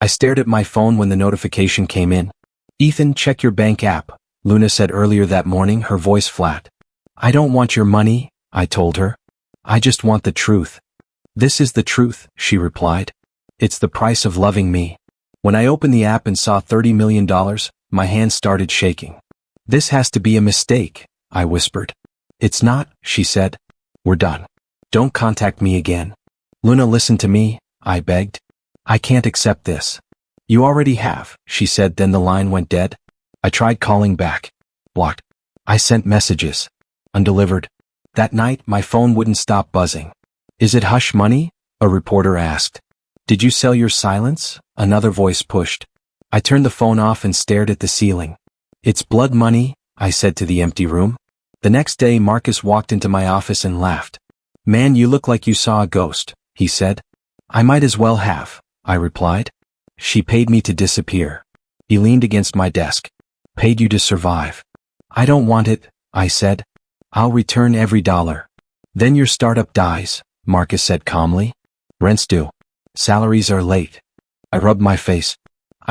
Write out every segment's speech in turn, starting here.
I stared at my phone when the notification came in. "Ethan, check your bank app," Luna said earlier that morning, her voice flat. "I don't want your money," I told her. "I just want the truth." "This is the truth," she replied. "It's the price of loving me." When I opened the app and saw $30 million, my hands started shaking. "This has to be a mistake," I whispered. "It's not," she said. "We're done. Don't contact me again." "Luna, listen to me," I begged. "I can't accept this." "You already have," she said, then the line went dead. I tried calling back. Blocked. I sent messages. Undelivered. That night, my phone wouldn't stop buzzing. "Is it hush money?" a reporter asked. "Did you sell your silence?" another voice pushed. I turned the phone off and stared at the ceiling. "It's blood money," I said to the empty room. The next day, Marcus walked into my office and laughed. "Man, you look like you saw a ghost," he said. "I might as well have," I replied. "She paid me to disappear." He leaned against my desk. "Paid you to survive." "I don't want it," I said. "I'll return every dollar." "Then your startup dies," Marcus said calmly. "Rent's due. Salaries are late." I rubbed my face.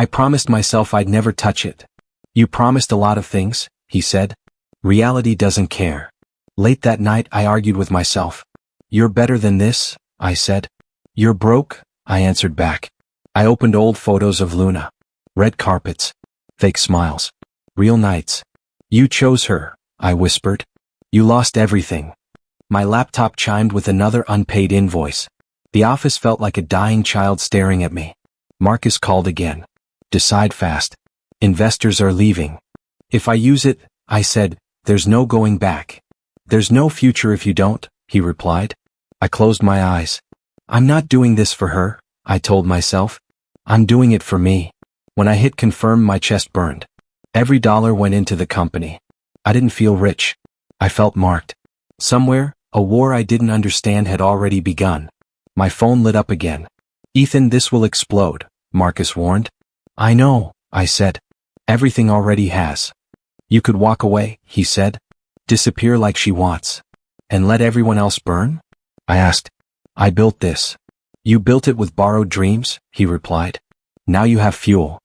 "I promised myself I'd never touch it." "You promised a lot of things," he said. "Reality doesn't care." Late that night, I argued with myself. "You're better than this," I said. "You're broke," I answered back. I opened old photos of Luna. Red carpets. Fake smiles. Real nights. "You chose her," I whispered. "You lost everything." My laptop chimed with another unpaid invoice. The office felt like a dying child staring at me. Marcus called again. "Decide fast. Investors are leaving." "If I use it," I said, "there's no going back." "There's no future if you don't," he replied. I closed my eyes. "I'm not doing this for her," I told myself. "I'm doing it for me." When I hit confirm, my chest burned. Every dollar went into the company. I didn't feel rich. I felt marked. Somewhere, a war I didn't understand had already begun. My phone lit up again. "Ethan, this will explode," Marcus warned. "I know," I said. "Everything already has." "You could walk away," he said. "Disappear like she wants." "And let everyone else burn?" I asked. "I built this." "You built it with borrowed dreams," he replied. "Now you have fuel."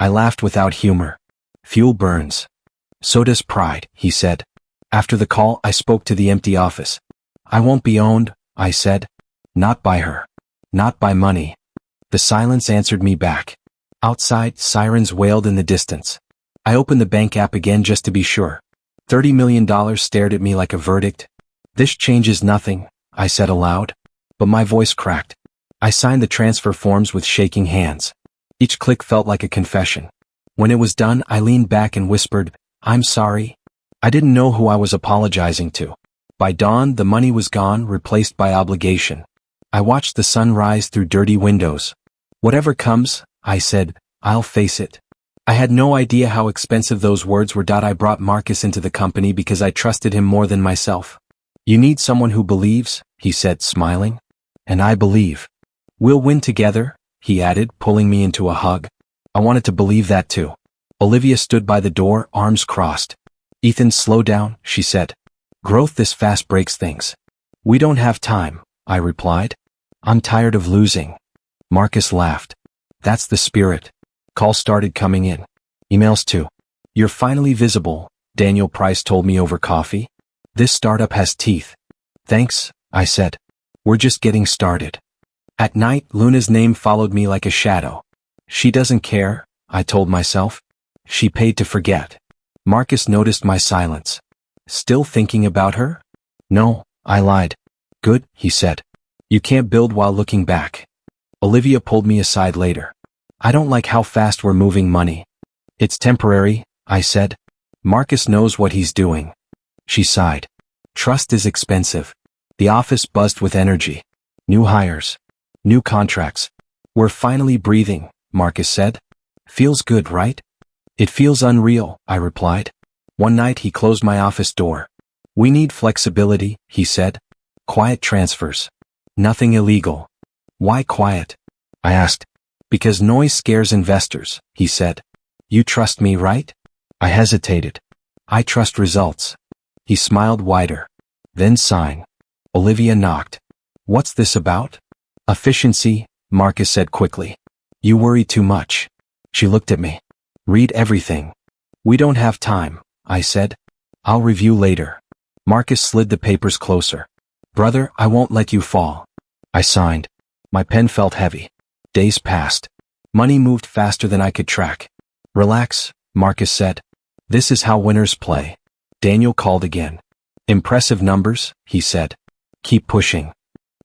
I laughed without humor. "Fuel burns. So does pride," he said. After the call, I spoke to the empty office. "I won't be owned," I said. "Not by her. Not by money." The silence answered me back. Outside, sirens wailed in the distance. I opened the bank app again just to be sure. $30 million stared at me like a verdict. "This changes nothing," I said aloud. But my voice cracked. I signed the transfer forms with shaking hands. Each click felt like a confession. When it was done, I leaned back and whispered, "I'm sorry." I didn't know who I was apologizing to. By dawn, the money was gone, replaced by obligation. I watched the sun rise through dirty windows. "Whatever comes," I said, "I'll face it." I had no idea how expensive those words were. I brought Marcus into the company because I trusted him more than myself. "You need someone who believes," he said, smiling. "And I believe." "We'll win together," he added, pulling me into a hug. I wanted to believe that too. Olivia stood by the door, arms crossed. "Ethan, slow down," she said. "Growth this fast breaks things." "We don't have time," I replied. "I'm tired of losing." Marcus laughed. "That's the spirit." Calls started coming in. Emails too. "You're finally visible," Daniel Price told me over coffee. "This startup has teeth." "Thanks," I said. "We're just getting started." At night, Luna's name followed me like a shadow. "She doesn't care," I told myself. "She paid to forget." Marcus noticed my silence. "Still thinking about her?" "No," I lied. "Good," he said. "You can't build while looking back." Olivia pulled me aside later. "I don't like how fast we're moving money." "It's temporary," I said. "Marcus knows what he's doing." She sighed. "Trust is expensive." The office buzzed with energy. New hires. New contracts. "We're finally breathing," Marcus said. "Feels good, right?" "It feels unreal," I replied. One night he closed my office door. "We need flexibility," he said. "Quiet transfers. Nothing illegal." "Why quiet?" I asked. "Because noise scares investors," he said. "You trust me, right?" I hesitated. "I trust results." He smiled wider. "Then sign." Olivia knocked. "What's this about?" "Efficiency," Marcus said quickly. You worry too much. She looked at me. Read everything. We don't have time, I said. I'll review later. Marcus slid the papers closer. Brother, I won't let you fall. I signed. My pen felt heavy. Days passed. Money moved faster than I could track. Relax, Marcus said. This is how winners play. Daniel called again. Impressive numbers, he said. Keep pushing.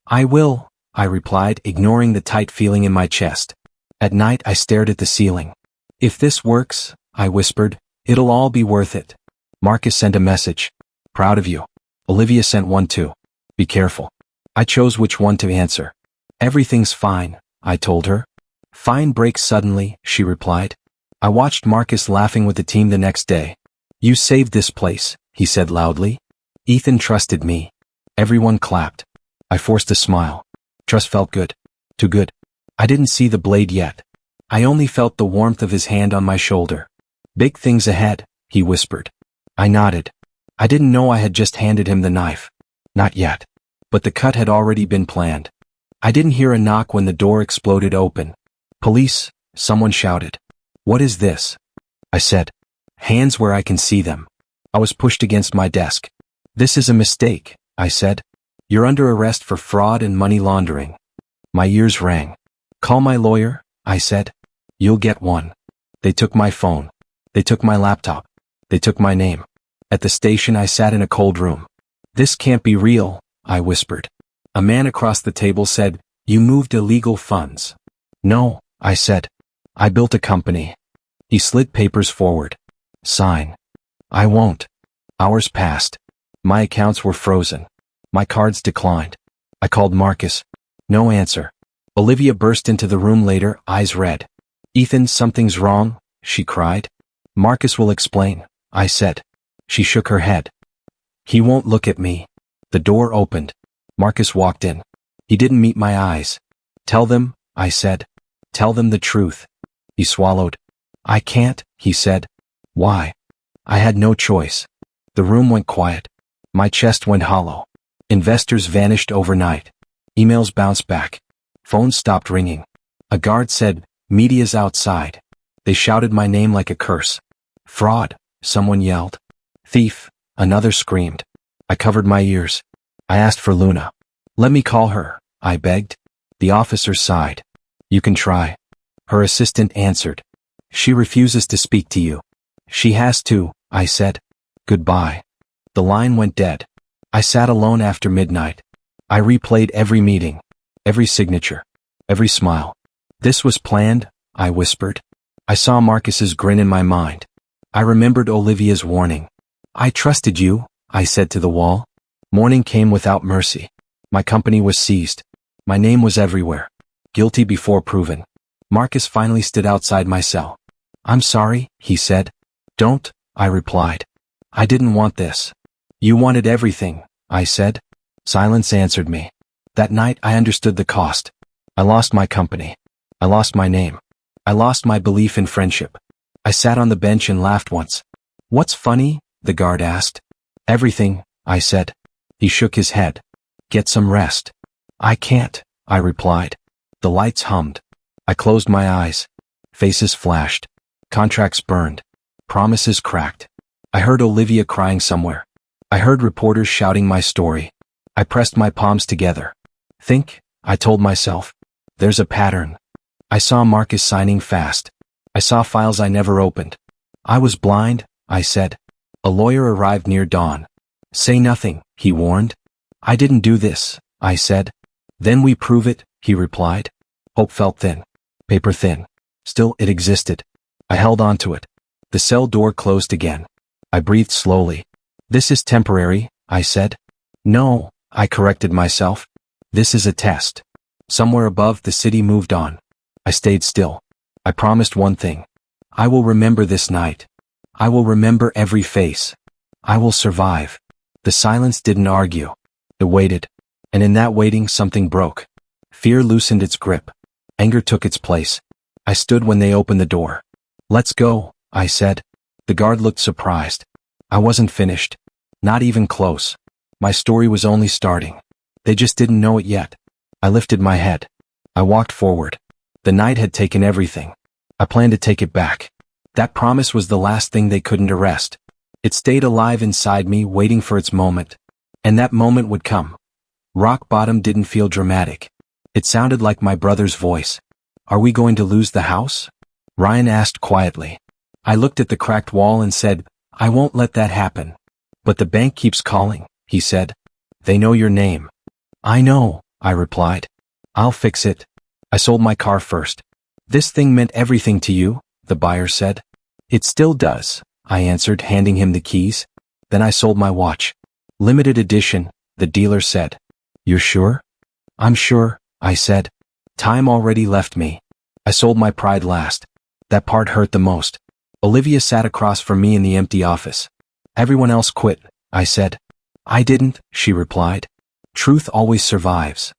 I will, I replied, ignoring the tight feeling in my chest. At night I stared at the ceiling. If this works, I whispered, it'll all be worth it. Marcus sent a message. Proud of you. Olivia sent one too. Be careful. I chose which one to answer. Everything's fine, I told her. Fine breaks suddenly, she replied. I watched Marcus laughing with the team the next day. You saved this place, he said loudly. Ethan trusted me. Everyone clapped. I forced a smile. Trust felt good. Too good. I didn't see the blade yet. I only felt the warmth of his hand on my shoulder. Big things ahead, he whispered. I nodded. I didn't know I had just handed him the knife. Not yet. But the cut had already been planned. I didn't hear a knock when the door exploded open. Police, someone shouted. What is this? I said. Hands where I can see them. I was pushed against my desk. This is a mistake, I said. You're under arrest for fraud and money laundering. My ears rang. Call my lawyer, I said. You'll get one. They took my phone. They took my laptop. They took my name. At the station I sat in a cold room. This can't be real, I whispered. A man across the table said, You moved illegal funds. No, I said. I built a company. He slid papers forward. Sign. I won't. Hours passed. My accounts were frozen. My cards declined. I called Marcus. No answer. Olivia burst into the room later, eyes red. Ethan, something's wrong, she cried. Marcus will explain, I said. She shook her head. He won't look at me. The door opened. Marcus walked in. He didn't meet my eyes. Tell them, I said. Tell them the truth. He swallowed. I can't, he said. Why? I had no choice. The room went quiet. My chest went hollow. Investors vanished overnight. Emails bounced back. Phones stopped ringing. A guard said, Media's outside. They shouted my name like a curse. Fraud, someone yelled. Thief, another screamed. I covered my ears. I asked for Luna. Let me call her, I begged. The officer sighed. You can try. Her assistant answered. She refuses to speak to you. She has to, I said. Goodbye. The line went dead. I sat alone after midnight. I replayed every meeting, every signature, every smile. This was planned, I whispered. I saw Marcus's grin in my mind. I remembered Olivia's warning. I trusted you, I said to the wall. Morning came without mercy. My company was seized. My name was everywhere. Guilty before proven. Marcus finally stood outside my cell. I'm sorry, he said. Don't, I replied. I didn't want this. You wanted everything, I said. Silence answered me. That night I understood the cost. I lost my company. I lost my name. I lost my belief in friendship. I sat on the bench and laughed once. What's funny? The guard asked. Everything, I said. He shook his head. Get some rest. I can't, I replied. The lights hummed. I closed my eyes. Faces flashed. Contracts burned. Promises cracked. I heard Olivia crying somewhere. I heard reporters shouting my story. I pressed my palms together. Think, I told myself. There's a pattern. I saw Marcus signing fast. I saw files I never opened. I was blind, I said. A lawyer arrived near dawn. Say nothing, he warned. I didn't do this, I said. Then we prove it, he replied. Hope felt thin. Paper thin. Still, it existed. I held on to it. The cell door closed again. I breathed slowly. This is temporary, I said. No, I corrected myself. This is a test. Somewhere above the city moved on. I stayed still. I promised one thing. I will remember this night. I will remember every face. I will survive. The silence didn't argue. It waited. And in that waiting something broke. Fear loosened its grip. Anger took its place. I stood when they opened the door. Let's go, I said. The guard looked surprised. I wasn't finished. Not even close. My story was only starting. They just didn't know it yet. I lifted my head. I walked forward. The night had taken everything. I planned to take it back. That promise was the last thing they couldn't arrest. It stayed alive inside me, waiting for its moment. And that moment would come. Rock bottom didn't feel dramatic. It sounded like my brother's voice. "Are we going to lose the house?" Ryan asked quietly. I looked at the cracked wall and said, "I won't let that happen." "But the bank keeps calling," he said. "They know your name." "I know," I replied. "I'll fix it." I sold my car first. "This thing meant everything to you," the buyer said. "It still does," I answered, handing him the keys. Then I sold my watch. "Limited edition," the dealer said. "You're sure?" "I'm sure," I said. Time already left me. I sold my pride last. That part hurt the most. Olivia sat across from me in the empty office. "Everyone else quit," I said. "I didn't," she replied. "Truth always survives."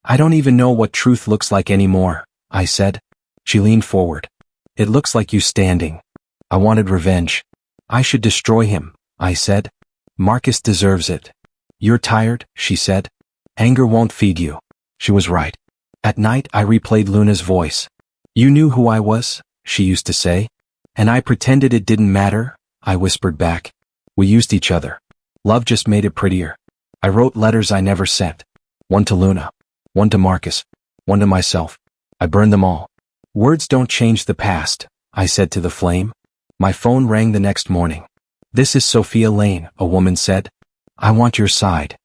"I don't even know what truth looks like anymore," I said. She leaned forward. "It looks like you standing." I wanted revenge. "I should destroy him," I said. "Marcus deserves it." "You're tired," she said. "Anger won't feed you." She was right. At night I replayed Luna's voice. "You knew who I was," she used to say. "And I pretended it didn't matter," I whispered back. "We used each other. Love just made it prettier." I wrote letters I never sent. One to Luna. One to Marcus. One to myself. I burned them all. "Words don't change the past," I said to the flame. My phone rang the next morning. "This is Sophia Lane," a woman said. "I want your side."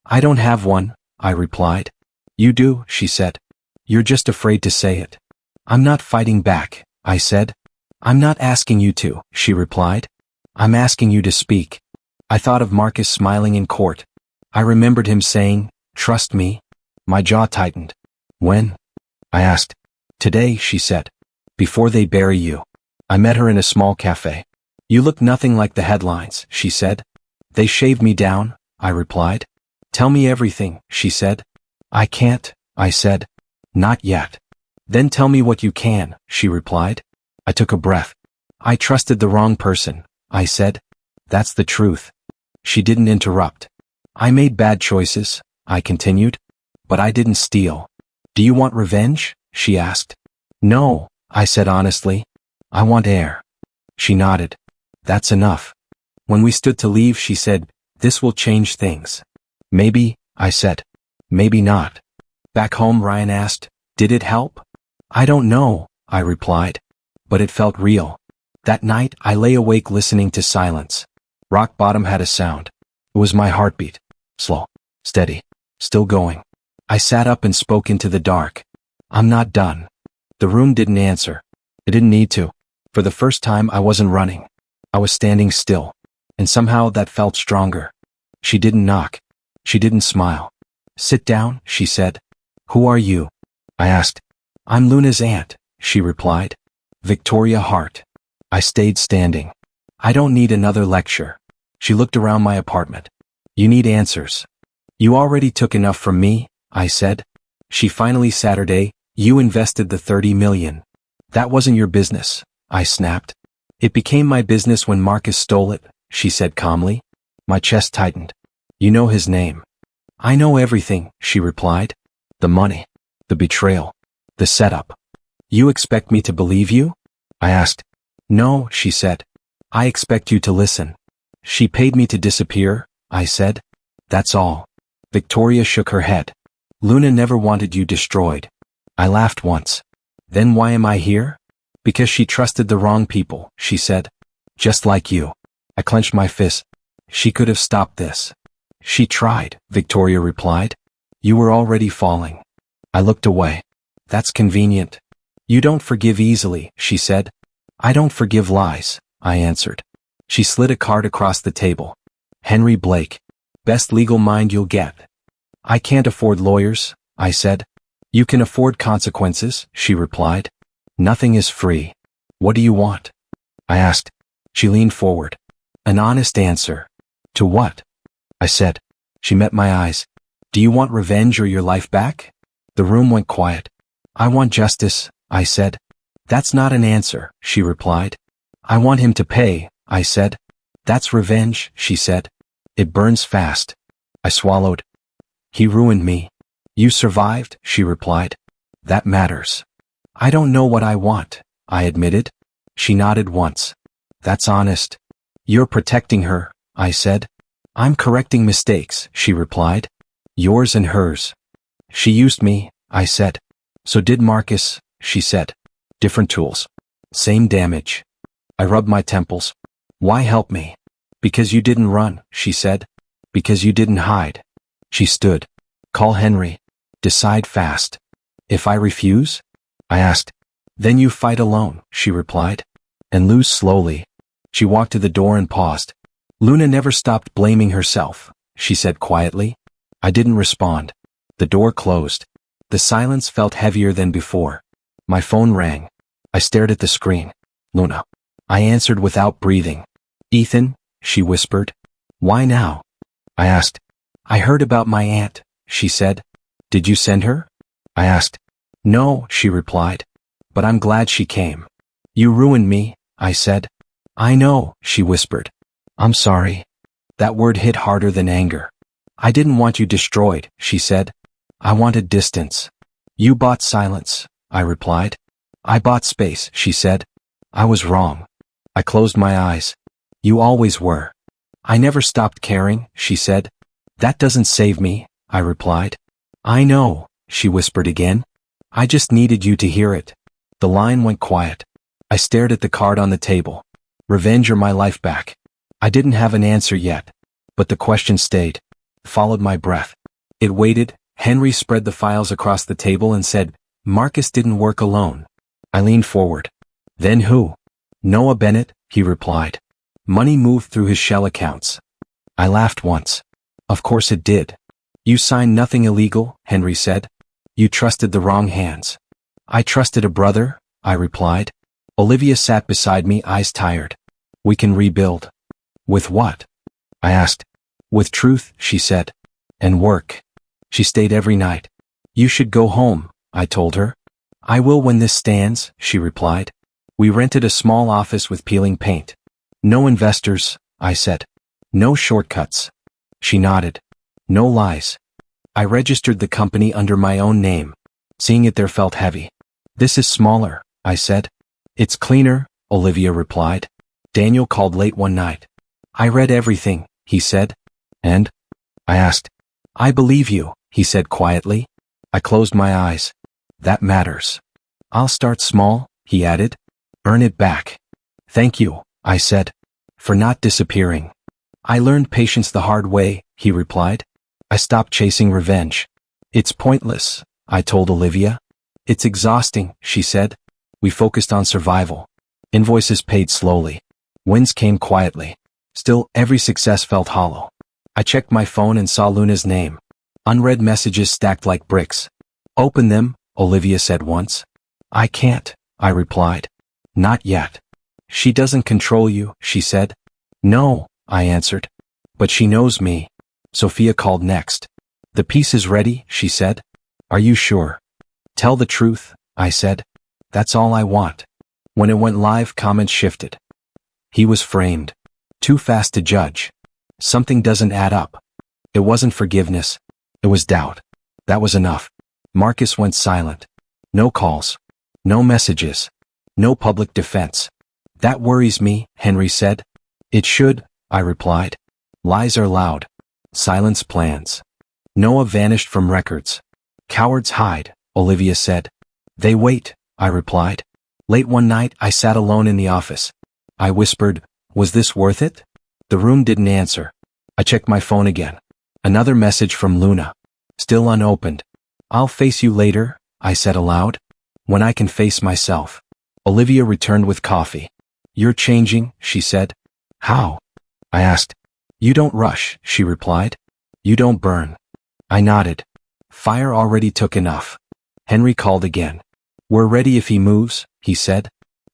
"I don't have one," I replied. "You do," she said. "You're just afraid to say it." "I'm not fighting back," I said. "I'm not asking you to," she replied. "I'm asking you to speak." I thought of Marcus smiling in court. I remembered him saying, "Trust me." My jaw tightened. "When?" I asked. "Today," she said. "Before they bury you." I met her in a small cafe. "You look nothing like the headlines," she said. "They shaved me down," I replied. "Tell me everything," she said. "I can't," I said. "Not yet." "Then tell me what you can," she replied. I took a breath. "I trusted the wrong person," I said. "That's the truth." She didn't interrupt. "I made bad choices," I continued. "But I didn't steal." "Do you want revenge?" she asked. "No," I said honestly. "I want air." She nodded. "That's enough." When we stood to leave, she said, "This will change things." "Maybe," I said. "Maybe not." Back home, Ryan asked, "Did it help?" "I don't know," I replied. But it felt real. That night, I lay awake listening to silence. Rock bottom had a sound. It was my heartbeat. Slow, steady, still going. I sat up and spoke into the dark. "I'm not done." The room didn't answer. It didn't need to. For the first time, I wasn't running. I was standing still. And somehow that felt stronger. She didn't knock. She didn't smile. "Sit down," she said. "Who are you?" I asked. "I'm Luna's aunt," she replied. "Victoria Hart." I stayed standing. "I don't need another lecture." She looked around my apartment. "You need answers." "You already took enough from me," I said. She finally Saturday, "You invested the 30 million. That wasn't your business," I snapped. "It became my business when Marcus stole it," she said calmly. My chest tightened. "You know his name." "I know everything," she replied. "The money, the betrayal, the setup." "You expect me to believe you?" I asked. "No," she said. "I expect you to listen." "She paid me to disappear," I said. "That's all." Victoria shook her head. "Luna never wanted you destroyed." I laughed once. "Then why am I here?" "Because she trusted the wrong people," she said. "Just like you." I clenched my fist. "She could have stopped this." "She tried," Victoria replied. "You were already falling." I looked away. "That's convenient." "You don't forgive easily," she said. "I don't forgive lies," I answered. She slid a card across the table. "Henry Blake. Best legal mind you'll get." "I can't afford lawyers," I said. "You can afford consequences," she replied. "Nothing is free." "What do you want?" I asked. She leaned forward. "An honest answer." "To what?" I said. She met my eyes. "Do you want revenge or your life back?" The room went quiet. "I want justice," I said. "That's not an answer," she replied. "I want him to pay," I said. "That's revenge," she said. "It burns fast." I swallowed. "He ruined me." "You survived," she replied. "That matters." I don't know what I want, I admitted. She nodded once. That's honest. You're protecting her, I said. I'm correcting mistakes, she replied. Yours and hers. She used me, I said. So did Marcus, she said. Different tools. Same damage. I rubbed my temples. Why help me? Because you didn't run, she said. Because you didn't hide. She stood. Call Henry. Decide fast. If I refuse? I asked. Then you fight alone, she replied. And lose slowly. She walked to the door and paused. Luna never stopped blaming herself, she said quietly. I didn't respond. The door closed. The silence felt heavier than before. My phone rang. I stared at the screen. Luna. I answered without breathing. Ethan, she whispered. Why now? I asked. I heard about my aunt, she said. Did you send her? I asked. No, she replied. But I'm glad she came. You ruined me, I said. I know, she whispered. I'm sorry. That word hit harder than anger. I didn't want you destroyed, she said. I wanted distance. You bought silence, I replied. I bought space, she said. I was wrong. I closed my eyes. You always were. I never stopped caring, she said. That doesn't save me, I replied. I know, she whispered again. I just needed you to hear it. The line went quiet. I stared at the card on the table. Revenge or my life back. I didn't have an answer yet, but the question stayed. Followed my breath. It waited. Henry spread the files across the table and said, Marcus didn't work alone. I leaned forward. Then who? Noah Bennett, he replied. Money moved through his shell accounts. I laughed once. Of course it did. You signed nothing illegal, Henry said. You trusted the wrong hands. I trusted a brother, I replied. Olivia sat beside me, eyes tired. We can rebuild. With what? I asked. With truth, she said. And work. She stayed every night. You should go home, I told her. I will when this stands, she replied. We rented a small office with peeling paint. No investors, I said. No shortcuts. She nodded. No lies. I registered the company under my own name. Seeing it there felt heavy. This is smaller, I said. It's cleaner, Olivia replied. Daniel called late one night. I read everything, he said. And? I asked. I believe you, he said quietly. I closed my eyes. That matters. I'll start small, he added. Earn it back. Thank you, I said. For not disappearing. I learned patience the hard way, he replied. I stopped chasing revenge. It's pointless, I told Olivia. It's exhausting, she said. We focused on survival. Invoices paid slowly. Wins came quietly. Still, every success felt hollow. I checked my phone and saw Luna's name. Unread messages stacked like bricks. Open them, Olivia said once. I can't, I replied. Not yet. She doesn't control you, she said. No, I answered. But she knows me. Sophia called next. The piece is ready, she said. Are you sure? Tell the truth, I said. That's all I want. When it went live, comments shifted. He was framed. Too fast to judge. Something doesn't add up. It wasn't forgiveness. It was doubt. That was enough. Marcus went silent. No calls. No messages. No public defense. That worries me, Henry said. It should, I replied. Lies are loud. Silence plans. Noah vanished from records. Cowards hide, Olivia said. They wait, I replied. Late one night, I sat alone in the office. I whispered, was this worth it? The room didn't answer. I checked my phone again. Another message from Luna. Still unopened. I'll face you later, I said aloud. When I can face myself. Olivia returned with coffee. You're changing, she said. How? I asked. You don't rush, she replied. You don't burn. I nodded. Fire already took enough. Henry called again. We're ready if he moves, he said.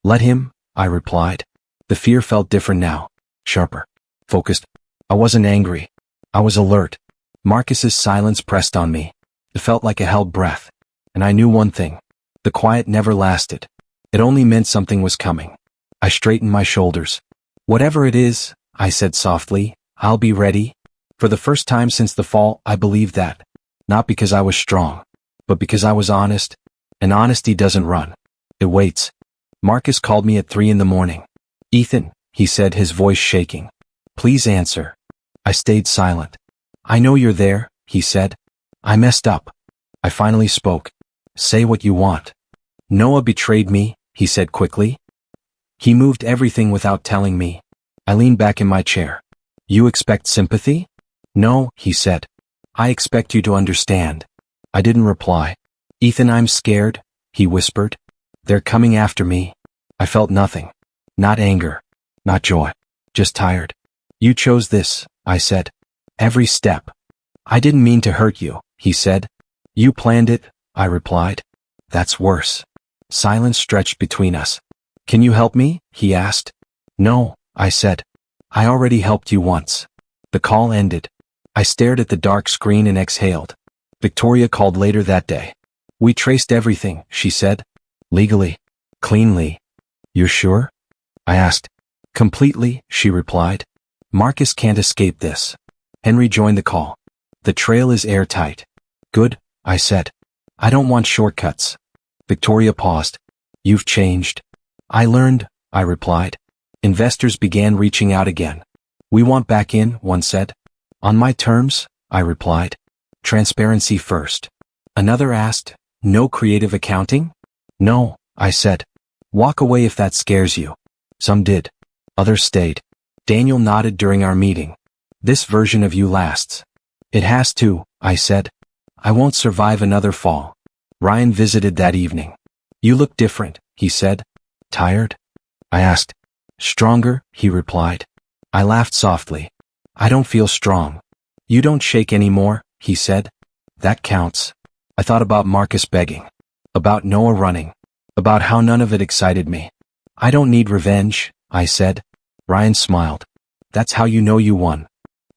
Let him, I replied. The fear felt different now. Sharper. Focused. I wasn't angry. I was alert. Marcus's silence pressed on me. It felt like a held breath. And I knew one thing. The quiet never lasted. It only meant something was coming. I straightened my shoulders. Whatever it is, I said softly, I'll be ready. For the first time since the fall, I believed that. Not because I was strong, but because I was honest. And honesty doesn't run. It waits. Marcus called me at 3 in the morning. Ethan, he said, his voice shaking. Please answer. I stayed silent. I know you're there, he said. I messed up. I finally spoke. Say what you want. Noah betrayed me, he said quickly. He moved everything without telling me. I leaned back in my chair. You expect sympathy? No, he said. I expect you to understand. I didn't reply. Ethan, I'm scared, he whispered. They're coming after me. I felt nothing. Not anger. Not joy. Just tired. You chose this, I said. Every step. I didn't mean to hurt you, he said. You planned it, I replied. That's worse. Silence stretched between us. Can you help me? He asked. No, I said. I already helped you once. The call ended. I stared at the dark screen and exhaled. Victoria called later that day. We traced everything, she said. Legally. Cleanly. You're sure? I asked. Completely, she replied. Marcus can't escape this. Henry joined the call. The trail is airtight. Good, I said. I don't want shortcuts. Victoria paused. You've changed. I learned, I replied. Investors began reaching out again. We want back in, one said. On my terms, I replied. Transparency first. Another asked, no creative accounting? No, I said. Walk away if that scares you. Some did. Others stayed. Daniel nodded during our meeting. This version of you lasts. It has to, I said. I won't survive another fall. Ryan visited that evening. You look different, he said. Tired? I asked. Stronger, he replied. I laughed softly. I don't feel strong. You don't shake anymore, he said. That counts. I thought about Marcus begging. About Noah running. About how none of it excited me. I don't need revenge, I said. Ryan smiled. That's how you know you won.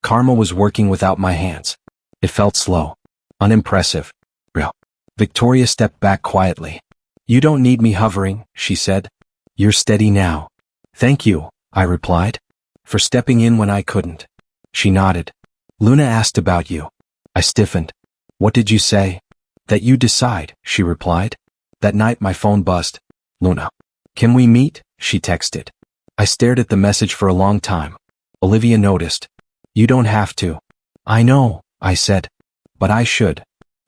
Karma was working without my hands. It felt slow. Unimpressive. Real. Victoria stepped back quietly. You don't need me hovering, she said. You're steady now. Thank you, I replied. For stepping in when I couldn't. She nodded. Luna asked about you. I stiffened. What did you say? That you decide, she replied. That night my phone buzzed. Luna. Can we meet? She texted. I stared at the message for a long time. Olivia noticed. You don't have to. I know, I said. But I should.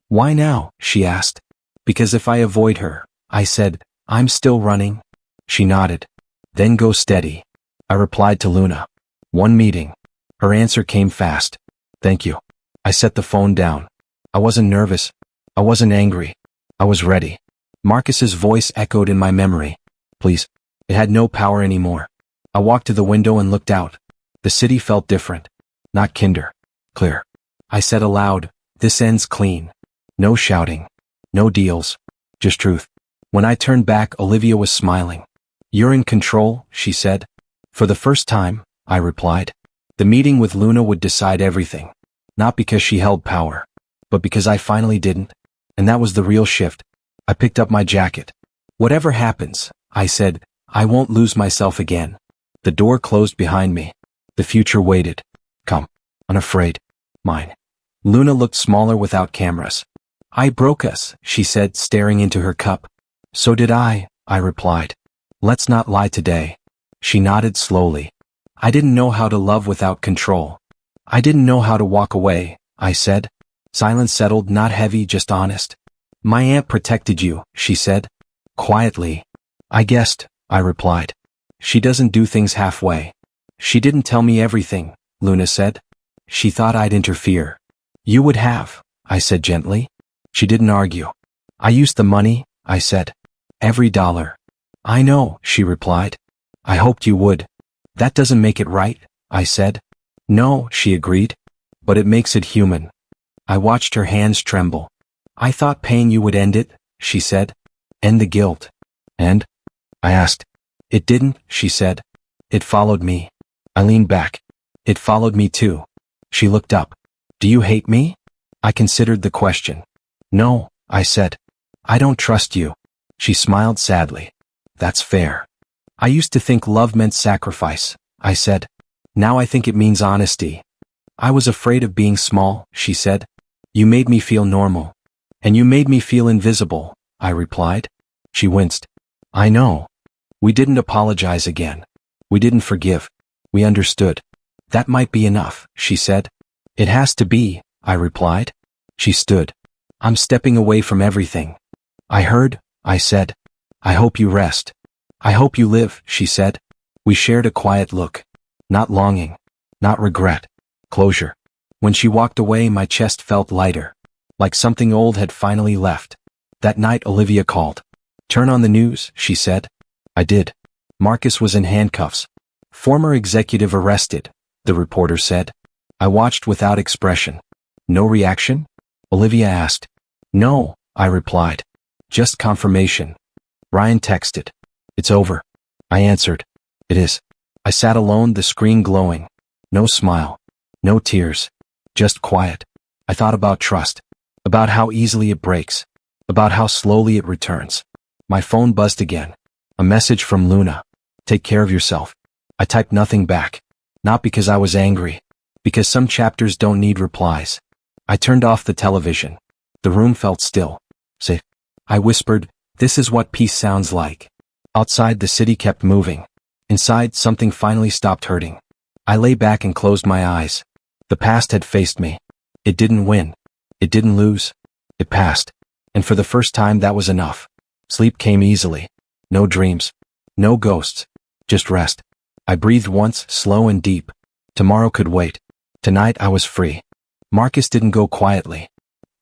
Why now? She asked. Because if I avoid her, I said, I'm still running. She nodded. Then go steady. I replied to Luna. One meeting. Her answer came fast. Thank you. I set the phone down. I wasn't nervous. I wasn't angry. I was ready. Marcus's voice echoed in my memory. Please. It had no power anymore. I walked to the window and looked out. The city felt different. Not kinder. Clear. I said aloud, this ends clean. No shouting. No deals. Just truth. When I turned back, Olivia was smiling. You're in control, she said. For the first time, I replied. The meeting with Luna would decide everything. Not because she held power, but because I finally didn't. And that was the real shift. I picked up my jacket. Whatever happens, I said, I won't lose myself again. The door closed behind me. The future waited. Come. Unafraid. Mine. Luna looked smaller without cameras. I broke us, she said, staring into her cup. So did I replied. Let's not lie today. She nodded slowly. I didn't know how to love without control. I didn't know how to walk away, I said. Silence settled, not heavy, just honest. My aunt protected you, she said. Quietly. I guessed, I replied. She doesn't do things halfway. She didn't tell me everything, Luna said. She thought I'd interfere. You would have, I said gently. She didn't argue. I used the money, I said. Every dollar. I know, she replied. I hoped you would. That doesn't make it right, I said. No, she agreed. But it makes it human. I watched her hands tremble. I thought paying you would end it, she said. End the guilt. And? I asked. It didn't, she said. It followed me. I leaned back. It followed me too. She looked up. Do you hate me? I considered the question. No, I said. I don't trust you. She smiled sadly. That's fair. I used to think love meant sacrifice, I said. Now I think it means honesty. I was afraid of being small, she said. You made me feel normal. And you made me feel invisible, I replied. She winced. I know. We didn't apologize again. We didn't forgive. We understood. That might be enough, she said. It has to be, I replied. She stood. I'm stepping away from everything. I heard, I said. I hope you rest. I hope you live, she said. We shared a quiet look. Not longing. Not regret. Closure. When she walked away, my chest felt lighter. Like something old had finally left. That night Olivia called. Turn on the news, she said. I did. Marcus was in handcuffs. Former executive arrested, the reporter said. I watched without expression. No reaction? Olivia asked. No, I replied. Just confirmation. Ryan texted. It's over. I answered. It is. I sat alone, the screen glowing. No smile. No tears. Just quiet. I thought about trust. About how easily it breaks. About how slowly it returns. My phone buzzed again. A message from Luna. Take care of yourself. I typed nothing back. Not because I was angry. Because some chapters don't need replies. I turned off the television. The room felt still. Safe. I whispered, this is what peace sounds like. Outside the city kept moving. Inside something finally stopped hurting. I lay back and closed my eyes. The past had faced me. It didn't win. It didn't lose. It passed. And for the first time that was enough. Sleep came easily. No dreams. No ghosts. Just rest. I breathed once, slow and deep. Tomorrow could wait. Tonight I was free. Marcus didn't go quietly.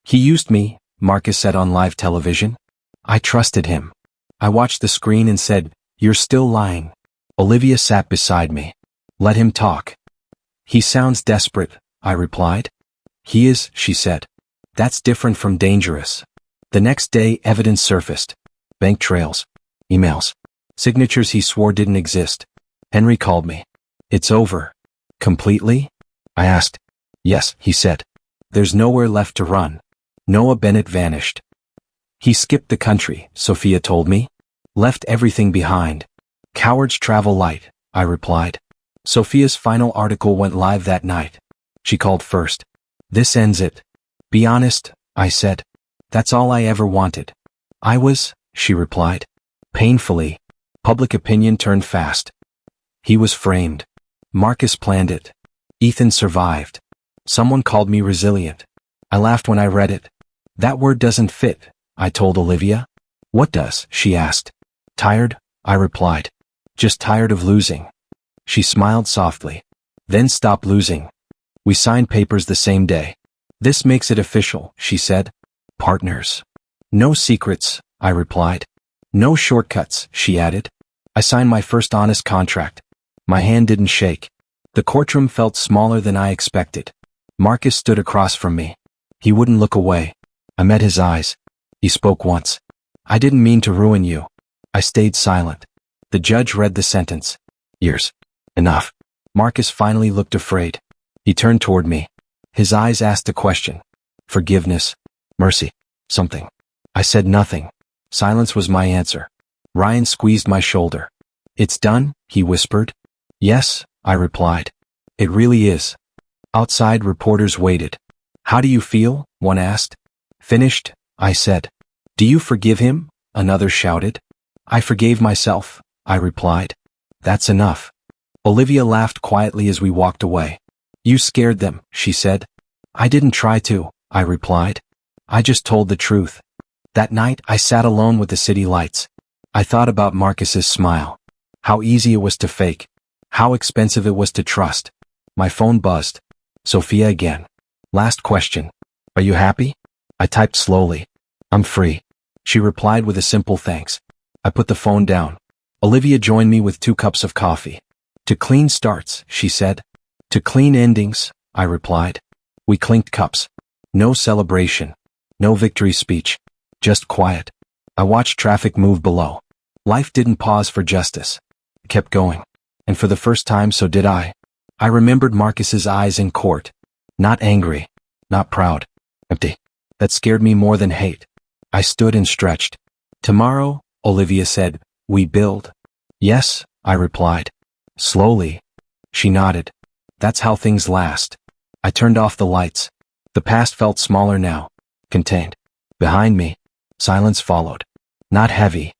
He used me, Marcus said on live television. I trusted him. I watched the screen and said, you're still lying. Olivia sat beside me. Let him talk. He sounds desperate, I replied. He is, she said. That's different from dangerous. The next day evidence surfaced. Bank trails. Emails. Signatures he swore didn't exist. Henry called me. It's over. Completely? I asked. Yes, he said. There's nowhere left to run. Noah Bennett vanished. He skipped the country, Sophia told me. Left everything behind. Cowards travel light, I replied. Sophia's final article went live that night. She called first. This ends it. Be honest, I said. That's all I ever wanted. I was, she replied. Painfully. Public opinion turned fast. He was framed. Marcus planned it. Ethan survived. Someone called me resilient. I laughed when I read it. That word doesn't fit, I told Olivia. What does? She asked. Tired, I replied. Just tired of losing. She smiled softly. Then stopped losing. We signed papers the same day. This makes it official, she said. Partners. No secrets, I replied. No shortcuts, she added. I signed my first honest contract. My hand didn't shake. The courtroom felt smaller than I expected. Marcus stood across from me. He wouldn't look away. I met his eyes. He spoke once. I didn't mean to ruin you. I stayed silent. The judge read the sentence. Years. Enough. Marcus finally looked afraid. He turned toward me. His eyes asked a question. Forgiveness. Mercy. Something. I said nothing. Silence was my answer. Ryan squeezed my shoulder. It's done, he whispered. Yes, I replied. It really is. Outside reporters waited. How do you feel? One asked. Finished, I said. Do you forgive him? Another shouted. I forgave myself, I replied. That's enough. Olivia laughed quietly as we walked away. You scared them, she said. I didn't try to, I replied. I just told the truth. That night I sat alone with the city lights. I thought about Marcus's smile. How easy it was to fake. How expensive it was to trust. My phone buzzed. Sophia again. Last question. Are you happy? I typed slowly. I'm free. She replied with a simple thanks. I put the phone down. Olivia joined me with 2 cups of coffee. To clean starts, she said. To clean endings, I replied. We clinked cups. No celebration. No victory speech. Just quiet. I watched traffic move below. Life didn't pause for justice. It kept going. And for the first time so did I. I remembered Marcus's eyes in court. Not angry. Not proud. Empty. That scared me more than hate. I stood and stretched. Tomorrow, Olivia said, we build. Yes, I replied. Slowly. She nodded. That's how things last. I turned off the lights. The past felt smaller now. Contained. Behind me. Silence followed. Not heavy.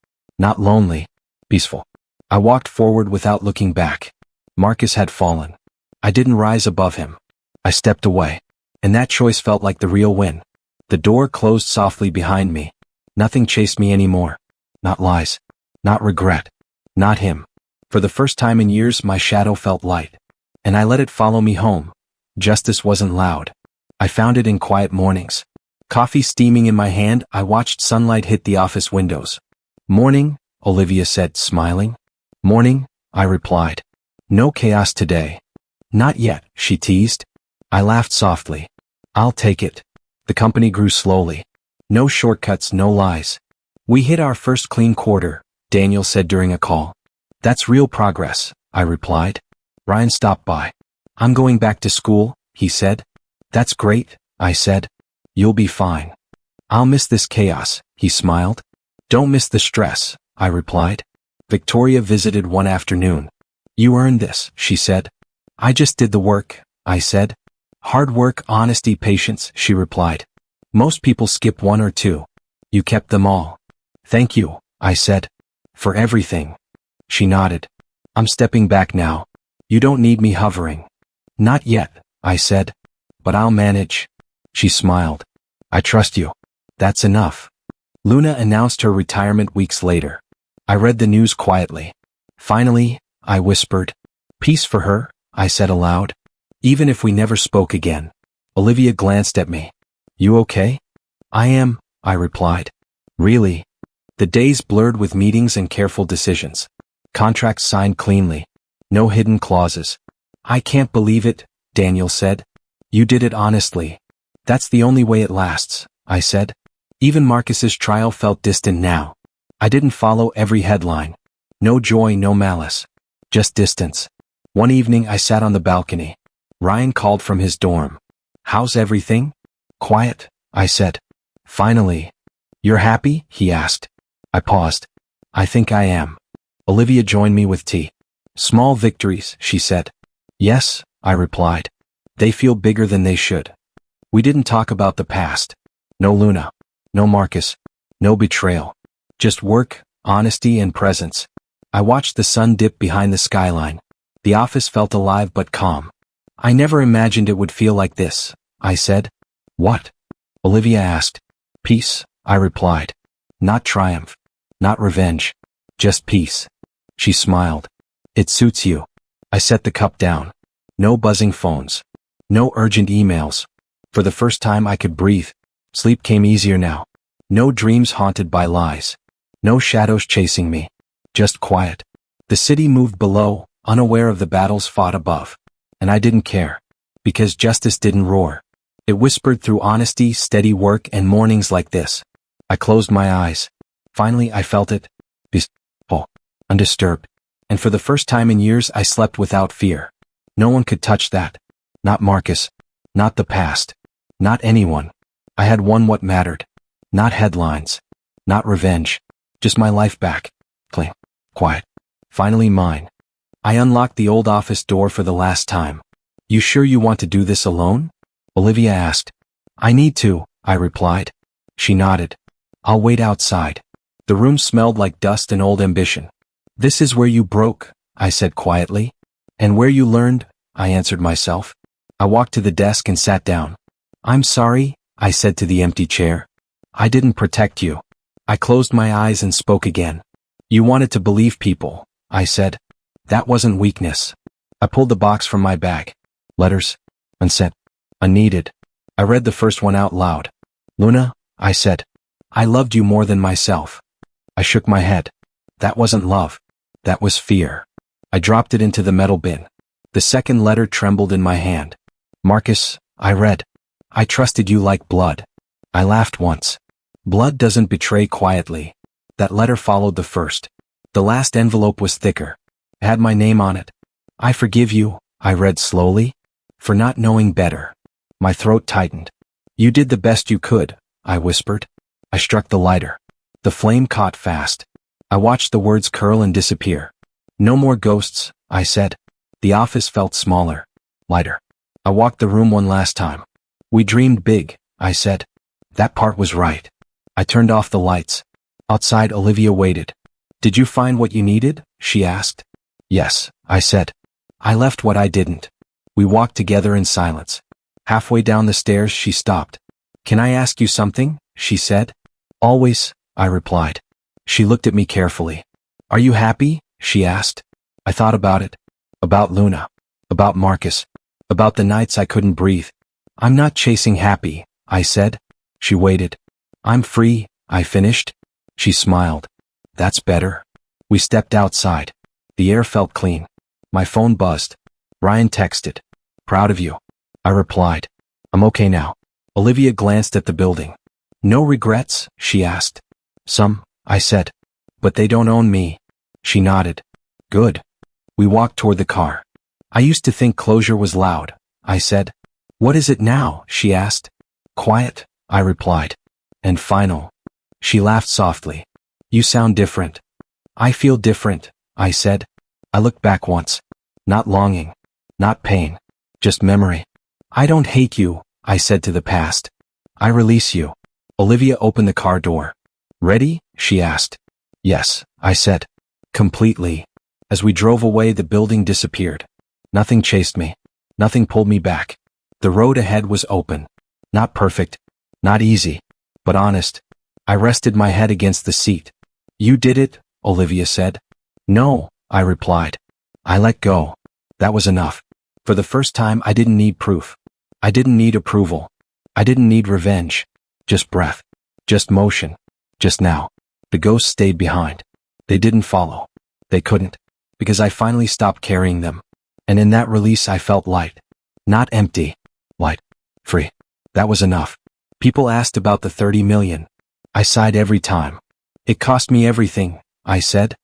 Not lonely. Peaceful. I walked forward without looking back. Marcus had fallen. I didn't rise above him. I stepped away. And that choice felt like the real win. The door closed softly behind me. Nothing chased me anymore. Not lies. Not regret. Not him. For the first time in years, my shadow felt light. And I let it follow me home. Justice wasn't loud. I found it in quiet mornings. Coffee steaming in my hand, I watched sunlight hit the office windows. Morning, Olivia said, smiling. Morning, I replied. No chaos today. Not yet, she teased. I laughed softly. I'll take it. The company grew slowly. No shortcuts, no lies. We hit our first clean quarter, Daniel said during a call. That's real progress, I replied. Ryan stopped by. I'm going back to school, he said. That's great, I said. You'll be fine. I'll miss this chaos, he smiled. Don't miss the stress, I replied. Victoria visited one afternoon. You earned this, she said. I just did the work, I said. Hard work, honesty, patience, she replied. Most people skip one or two. You kept them all. Thank you, I said. For everything. She nodded. I'm stepping back now. You don't need me hovering. Not yet, I said. But I'll manage. She smiled. I trust you. That's enough. Luna announced her retirement weeks later. I read the news quietly. Finally, I whispered. Peace for her, I said aloud. Even if we never spoke again. Olivia glanced at me. You okay? I am, I replied. Really? The days blurred with meetings and careful decisions. Contracts signed cleanly. No hidden clauses. I can't believe it, Daniel said. You did it honestly. That's the only way it lasts, I said. Even Marcus's trial felt distant now. I didn't follow every headline. No joy, no malice. Just distance. One evening I sat on the balcony. Ryan called from his dorm. How's everything? Quiet, I said. Finally. You're happy? He asked. I paused. I think I am. Olivia joined me with tea. Small victories, she said. Yes, I replied. They feel bigger than they should. We didn't talk about the past. No Luna. No Marcus. No betrayal. Just work, honesty, and presence. I watched the sun dip behind the skyline. The office felt alive but calm. I never imagined it would feel like this, I said. What? Olivia asked. Peace, I replied. Not triumph. Not revenge. Just peace. She smiled. It suits you. I set the cup down. No buzzing phones. No urgent emails. For the first time I could breathe. Sleep came easier now. No dreams haunted by lies. No shadows chasing me. Just quiet. The city moved below, unaware of the battles fought above. And I didn't care. Because justice didn't roar. It whispered through honesty, steady work, and mornings like this. I closed my eyes. Finally I felt it. Peaceful. Undisturbed. And for the first time in years I slept without fear. No one could touch that. Not Marcus. Not the past. Not anyone. I had won what mattered. Not headlines. Not revenge. Just my life back. Clean. Quiet. Finally mine. I unlocked the old office door for the last time. You sure you want to do this alone? Olivia asked. I need to, I replied. She nodded. I'll wait outside. The room smelled like dust and old ambition. This is where you broke, I said quietly. And where you learned, I answered myself. I walked to the desk and sat down. I'm sorry, I said to the empty chair. I didn't protect you. I closed my eyes and spoke again. You wanted to believe people, I said. That wasn't weakness. I pulled the box from my bag. Letters. Unsent. Unneeded. I read the first one out loud. Luna, I said. I loved you more than myself. I shook my head. That wasn't love. That was fear. I dropped it into the metal bin. The second letter trembled in my hand. Marcus, I read. I trusted you like blood. I laughed once. Blood doesn't betray quietly. That letter followed the first. The last envelope was thicker. It had my name on it. I forgive you, I read slowly, for not knowing better. My throat tightened. You did the best you could, I whispered. I struck the lighter. The flame caught fast. I watched the words curl and disappear. No more ghosts, I said. The office felt smaller, lighter. I walked the room one last time. We dreamed big, I said. That part was right. I turned off the lights. Outside Olivia waited. Did you find what you needed? She asked. Yes, I said. I left what I didn't. We walked together in silence. Halfway down the stairs she stopped. Can I ask you something? She said. Always, I replied. She looked at me carefully. Are you happy? She asked. I thought about it. About Luna. About Marcus. About the nights I couldn't breathe. I'm not chasing happy, I said. She waited. I'm free, I finished. She smiled. That's better. We stepped outside. The air felt clean. My phone buzzed. Ryan texted. Proud of you. I replied. I'm okay now. Olivia glanced at the building. No regrets? She asked. Some, I said. But they don't own me. She nodded. Good. We walked toward the car. I used to think closure was loud, I said. What is it now? She asked. Quiet, I replied. And final. She laughed softly. You sound different. I feel different, I said. I looked back once. Not longing. Not pain. Just memory. I don't hate you, I said to the past. I release you. Olivia opened the car door. Ready? She asked. Yes, I said. Completely. As we drove away, the building disappeared. Nothing chased me. Nothing pulled me back. The road ahead was open. Not perfect. Not easy. But honest. I rested my head against the seat. You did it, Olivia said. No, I replied. I let go. That was enough. For the first time, I didn't need proof. I didn't need approval. I didn't need revenge. Just breath. Just motion. Just now. The ghosts stayed behind. They didn't follow. They couldn't. Because I finally stopped carrying them. And in that release I felt light. Not empty. Light. Free. That was enough. People asked about the 30 million. I sighed every time. It cost me everything, I said.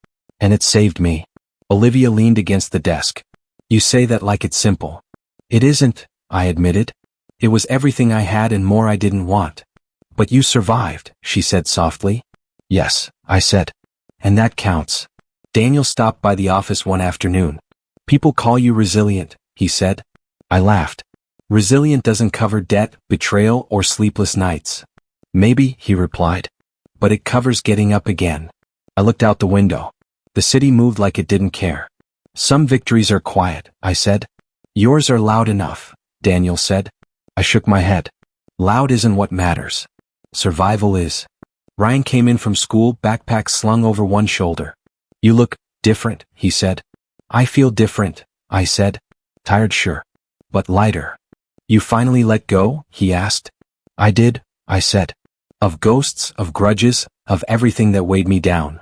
And it saved me. Olivia leaned against the desk. You say that like it's simple. It isn't, I admitted. It was everything I had and more I didn't want. But you survived, she said softly. Yes, I said. And that counts. Daniel stopped by the office one afternoon. People call you resilient, he said. I laughed. Resilient doesn't cover debt, betrayal, or sleepless nights. Maybe, he replied. But it covers getting up again. I looked out the window. The city moved like it didn't care. Some victories are quiet, I said. Yours are loud enough, Daniel said. I shook my head. Loud isn't what matters. Survival is. Ryan came in from school, backpack slung over one shoulder. You look different, he said. I feel different, I said. Tired, sure. But lighter. You finally let go? He asked. I did, I said. Of ghosts, of grudges, of everything that weighed me down.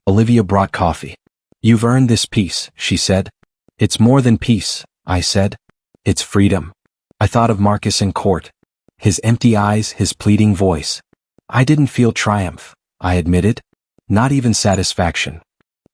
Olivia brought coffee. You've earned this peace, she said. It's more than peace, I said. It's freedom. I thought of Marcus in court. His empty eyes, his pleading voice. I didn't feel triumph, I admitted. Not even satisfaction.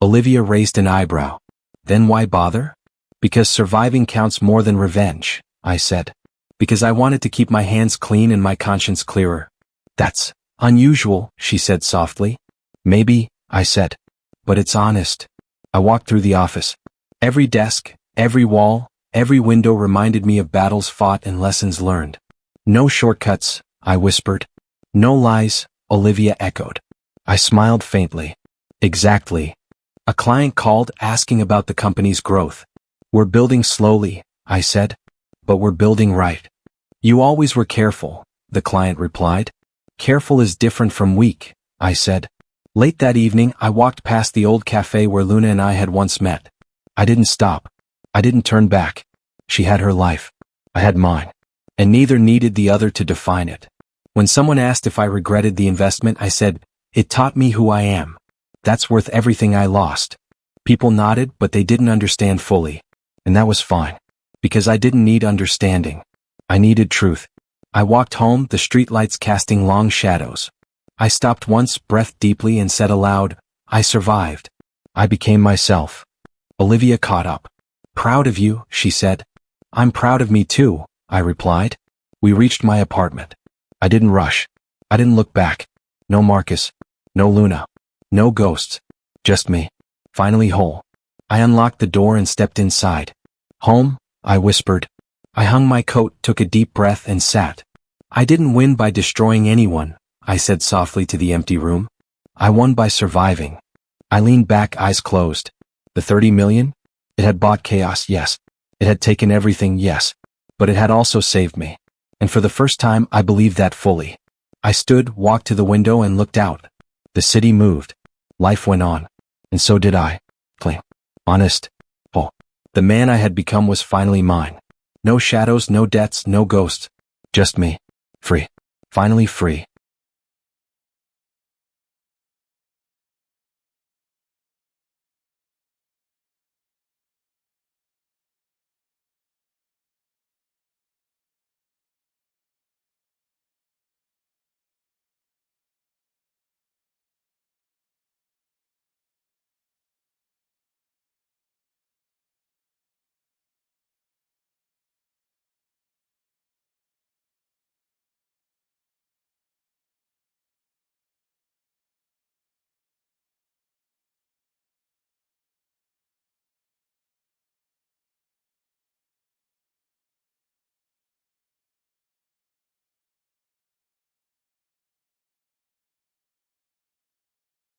Olivia raised an eyebrow. Then why bother? Because surviving counts more than revenge, I said. Because I wanted to keep my hands clean and my conscience clearer. That's unusual, she said softly. Maybe, I said. But it's honest. I walked through the office. Every desk, every wall, every window reminded me of battles fought and lessons learned. No shortcuts, I whispered. No lies, Olivia echoed. I smiled faintly. Exactly. A client called asking about the company's growth. We're building slowly, I said. But we're building right. You always were careful, the client replied. Careful is different from weak, I said. Late that evening, I walked past the old cafe where Luna and I had once met. I didn't stop. I didn't turn back. She had her life. I had mine. And neither needed the other to define it. When someone asked if I regretted the investment, I said, it taught me who I am. That's worth everything I lost. People nodded, but they didn't understand fully. And that was fine. Because I didn't need understanding. I needed truth. I walked home, the streetlights casting long shadows. I stopped once, breathed deeply, and said aloud, I survived. I became myself. Olivia caught up. Proud of you, she said. I'm proud of me too, I replied. We reached my apartment. I didn't rush. I didn't look back. No Marcus. No Luna. No ghosts. Just me. Finally whole. I unlocked the door and stepped inside. Home? I whispered. I hung my coat, took a deep breath, and sat. I didn't win by destroying anyone, I said softly to the empty room. I won by surviving. I leaned back, eyes closed. The 30 million? It had bought chaos, yes. It had taken everything, yes. But it had also saved me. And for the first time, I believed that fully. I stood, walked to the window and looked out. The city moved. Life went on. And so did I. Clean. Honest. Oh. The man I had become was finally mine. No shadows, no debts, no ghosts. Just me. Free. Finally free.